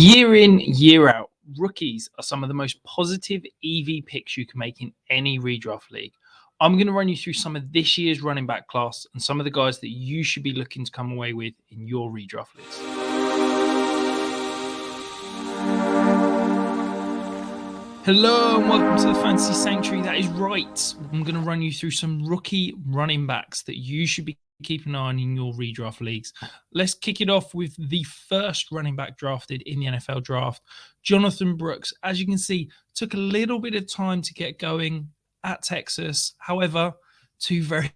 Year in, year out, rookies are some of the most positive EV picks you can make in any redraft league. I'm going to run you through some of this year's running back class and some of the guys that you should be looking to come away with in your redraft leagues. Hello and welcome to the Fantasy Sanctuary. That is right. I'm going to run you through some rookie running backs that you should be keeping an eye on in your redraft leagues. Let's kick it off with the first running back drafted in the NFL draft, Jonathan Brooks. As you can see, took a little bit of time to get going at Texas. However, two very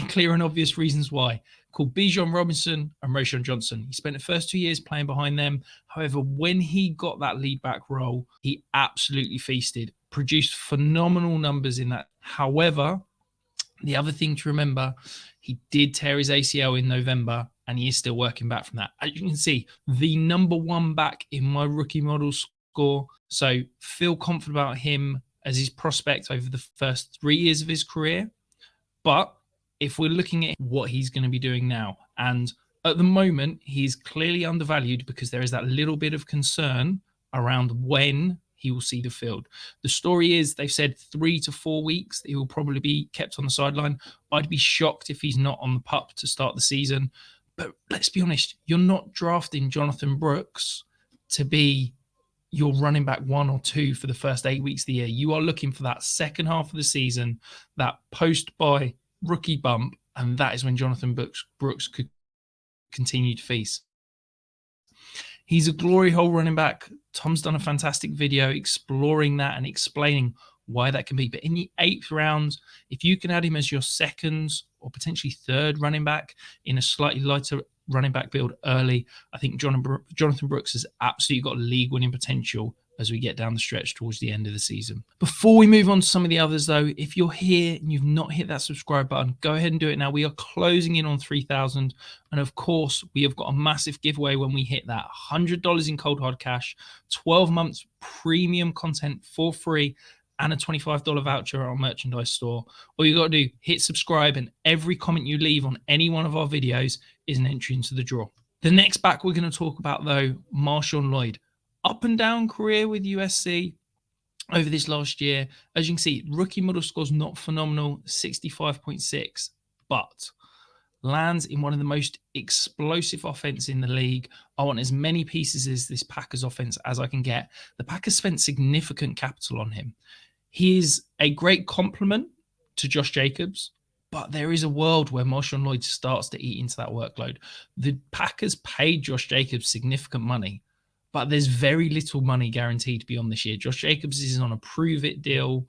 clear and obvious reasons why. Called Bijan Robinson and Roschon Johnson. He spent the first 2 years playing behind them. However, when he got that lead back role, he absolutely feasted, produced phenomenal numbers in that. However, the other thing to remember, he did tear his ACL in November and he is still working back from that. As you can see, the number one back in my rookie model score. So feel confident about him as his prospect over the first 3 years of his career. But if we're looking at what he's going to be doing now, and at the moment, he's clearly undervalued because there is that little bit of concern around when he will see the field. The story is they've said 3 to 4 weeks that he will probably be kept on the sideline. I'd be shocked if he's not on the pup to start the season. But let's be honest, you're not drafting Jonathan Brooks to be your running back 1 or 2 for the first 8 weeks of the year. You are looking for that second half of the season, that post-bye rookie bump, and that is when Jonathan Brooks could continue to feast. He's a glory hole running back. Tom's done a fantastic video exploring that and explaining why that can be. But in the 8th round, if you can add him as your second or potentially third running back in a slightly lighter running back build early, I think Jonathan Brooks has absolutely got league-winning potential as we get down the stretch towards the end of the season. Before we move on to some of the others, though, if you're here and you've not hit that subscribe button, go ahead and do it now. We are closing in on 3,000. And of course, we have got a massive giveaway when we hit that. $100 in cold hard cash, 12 months premium content for free, and a $25 voucher at our merchandise store. All you got to do, hit subscribe, and every comment you leave on any one of our videos is an entry into the draw. The next back we're going to talk about, though, Marshawn Lloyd. Up and down career with USC over this last year. As you can see, rookie model score's not phenomenal, 65.6, but lands in one of the most explosive offense in the league. I want as many pieces as this Packers offense as I can get. The Packers spent significant capital on him. He is a great complement to Josh Jacobs, but there is a world where Marshawn Lloyd starts to eat into that workload. The Packers paid Josh Jacobs significant money, but there's very little money guaranteed beyond this year. Josh Jacobs is on a prove-it deal.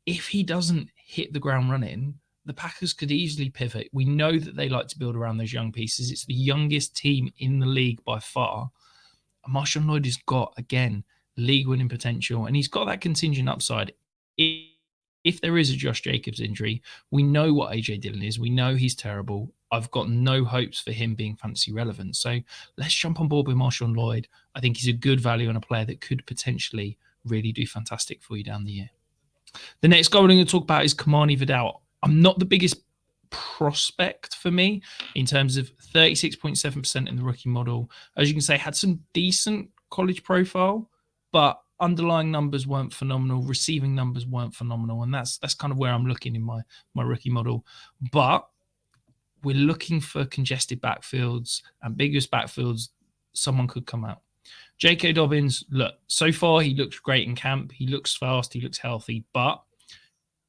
If he doesn't hit the ground running, the Packers could easily pivot. We know that they like to build around those young pieces. It's the youngest team in the league by far. Marshawn Lloyd has got, again, league-winning potential, and he's got that contingent upside. If there is a Josh Jacobs injury, we know what A.J. Dillon is. We know he's terrible. I've got no hopes for him being fantasy relevant. So let's jump on board with Marshawn Lloyd. I think he's a good value and a player that could potentially really do fantastic for you down the year. The next guy we're going to talk about is Kamani Vidal. I'm not the biggest prospect for me in terms of 36.7% in the rookie model. As you can say, had some decent college profile, but underlying numbers weren't phenomenal. Receiving numbers weren't phenomenal. And that's kind of where I'm looking in my rookie model. But we're looking for congested backfields, ambiguous backfields. Someone could come out. J.K. Dobbins, look, so far he looks great in camp. He looks fast. He looks healthy. But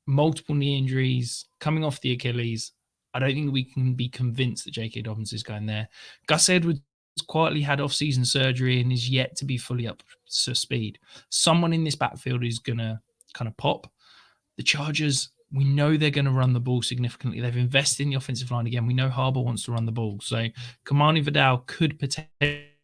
multiple knee injuries, coming off the Achilles, I don't think we can be convinced that J.K. Dobbins is going there. Gus Edwards quietly had off-season surgery and is yet to be fully up to speed. Someone in this backfield is going to kind of pop. The Chargers, we know they're going to run the ball significantly. They've invested in the offensive line again. We know Harbaugh wants to run the ball. So Kamani Vidal could potentially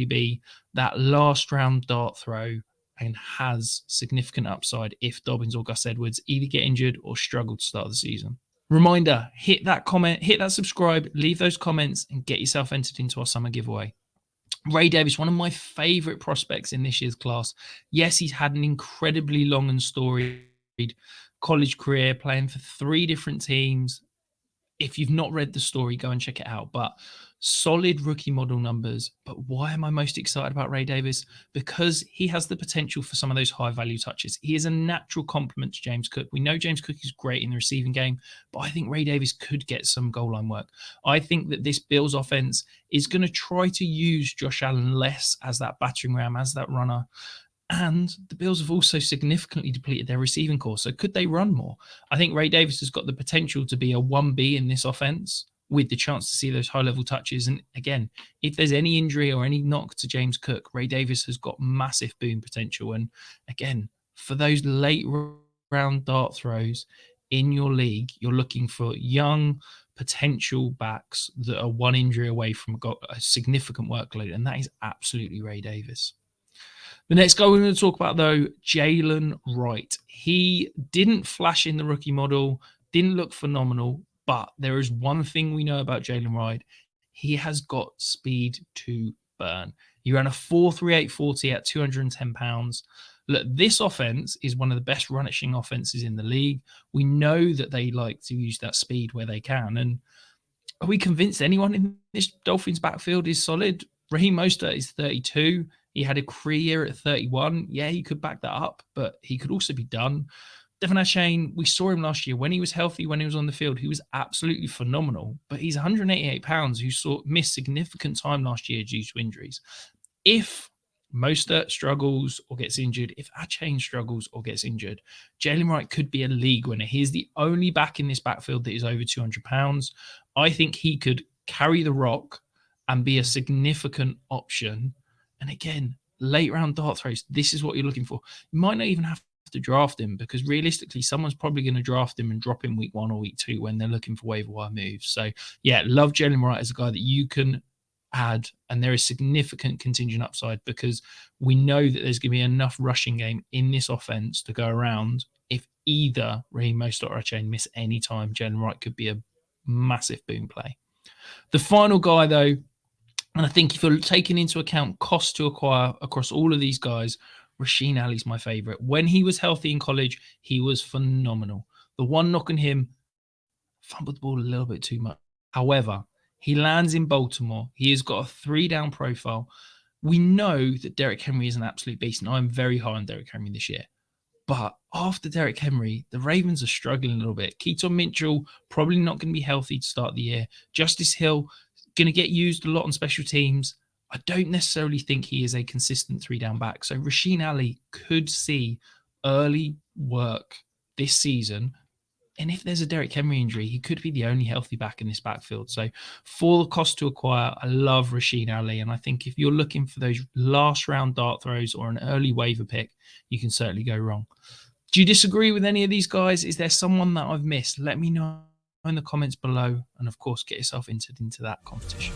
be that last round dart throw and has significant upside if Dobbins or Gus Edwards either get injured or struggle to start the season. Reminder, hit that comment, hit that subscribe, leave those comments and get yourself entered into our summer giveaway. Ray Davis, one of my favorite prospects in this year's class. Yes, he's had an incredibly long and storied college career playing for 3 different teams. If you've not read the story, go and check it out. But solid rookie model numbers. But why am I most excited about Ray Davis? Because he has the potential for some of those high value touches. He is a natural complement to James Cook. We know James Cook is great in the receiving game, but I think Ray Davis could get some goal line work. I think that this Bills offense is going to try to use Josh Allen less as that battering ram, as that runner. And the Bills have also significantly depleted their receiving core. So could they run more? I think Ray Davis has got the potential to be a 1B in this offense with the chance to see those high-level touches. And again, if there's any injury or any knock to James Cook, Ray Davis has got massive boom potential. And again, for those late round dart throws in your league, you're looking for young potential backs that are one injury away from a significant workload. And that is absolutely Ray Davis. The next guy we're going to talk about, though, Jalen Wright. He didn't flash in the rookie model, didn't look phenomenal, but there is one thing we know about Jalen Wright. He has got speed to burn. He ran a 4.3840 at 210 pounds. Look, this offense is one of the best rushing offenses in the league. We know that they like to use that speed where they can. And are we convinced anyone in this Dolphins backfield is solid? Raheem Mostert is 32. He had a career year at 31. Yeah, he could back that up, but he could also be done. Devon Achane, we saw him last year when he was healthy, when he was on the field. He was absolutely phenomenal, but he's 188 pounds who missed significant time last year due to injuries. If Mostert struggles or gets injured, if Achane struggles or gets injured, Jalen Wright could be a league winner. He's the only back in this backfield that is over 200 pounds. I think he could carry the rock and be a significant option. And again, late round dart throws, this is what you're looking for. You might not even have to draft him because realistically, someone's probably going to draft him and drop him week 1 or week 2 when they're looking for waiver wire moves. So yeah, love Jalen Wright as a guy that you can add, and there is significant contingent upside because we know that there's going to be enough rushing game in this offense to go around. If either Raheem Mostert or Achane miss any time, Jalen Wright could be a massive boom play. The final guy, though, and I think if you're taking into account cost to acquire across all of these guys, Rasheen Ali's my favorite. When he was healthy in college, he was phenomenal. The one knock on him, fumbled the ball a little bit too much. However, he lands in Baltimore. He has got a 3-down profile. We know that Derrick Henry is an absolute beast, and I'm very high on Derrick Henry this year. But after Derrick Henry, the Ravens are struggling a little bit. Keaton Mitchell probably not going to be healthy to start the year. Justice Hill going to get used a lot on special teams. I don't necessarily think he is a consistent 3-down back. So Rasheen Ali could see early work this season. And if there's a Derrick Henry injury, he could be the only healthy back in this backfield. So for the cost to acquire, I love Rasheen Ali. And I think if you're looking for those last round dart throws or an early waiver pick, you can certainly go wrong. Do you disagree with any of these guys? Is there someone that I've missed? Let me know in the comments below. And of course, get yourself entered into that competition.